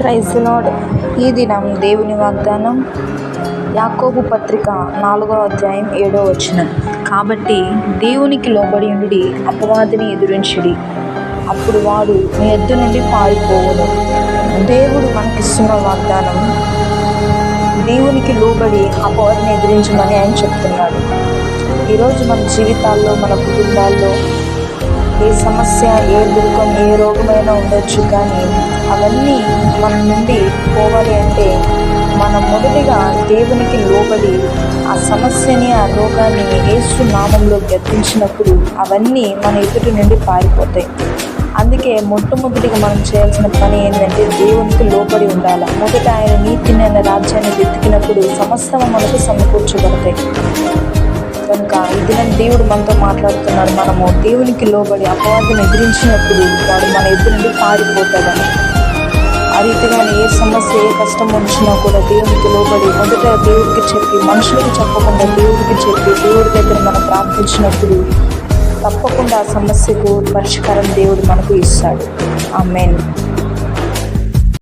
Praise the lord. ఈ దినం దేవుని వాగ్దానం యాకోబు పత్రిక 4వ అధ్యాయం 7వ వచనం. కాబట్టి దేవునికి లోబడి ఉండి అపవాదిని ఎదురించుడి, అప్పుడు వాడు మీ యొద్ద నుండి పారిపోవును. దేవుడు మనకిస్తున్న వాగ్దానం, దేవునికి లోబడి అపవాదిని ఎదిరించమని ఆయన చెప్తున్నాడు. ఈరోజు మన జీవితాల్లో, మన కుటుంబాల్లో ఏ సమస్య, ఏ దుఃఖం, ఏ రోగమైనా ఉండొచ్చు, కానీ అవన్నీ మన నుండి పోవాలి అంటే మనం మొదటిగా దేవునికి లోబడి ఆ సమస్యని, ఆ రోగాన్ని యేసు నామంలో గద్దించినప్పుడు అవన్నీ మన ఎదుటి నుండి పారిపోతాయి. అందుకే మొట్టమొదటిగా మనం చేయాల్సిన పని ఏంటంటే దేవునికి లోబడి ఉండాలి. మొదట ఆయన నీతిని, ఆయన రాజ్యాన్ని వెతికినప్పుడు సమస్తము మనకు సమకూర్చబడతాయి. కనుక ఈ దినం దేవుడు మనతో మాట్లాడుతున్నాడు. మనము దేవునికి లోబడి అపవాదిని ఎదిరించినప్పుడు వాడు మన ఎదురు నుండి పారిపోతాడని. ఆ రీతిగానే ఏ సమస్య, ఏ కష్టం వచ్చినా కూడా దేవునికి లోబడి మొదట దేవుడికి చెప్పి, మనుషులకు చెప్పకుండా దేవుడికి చెప్పి, దేవుడి దగ్గర మనం ప్రార్థించినప్పుడు తప్పకుండా ఆ సమస్యకు పరిష్కారం దేవుడు మనకు ఇస్తాడు. ఆమేన్.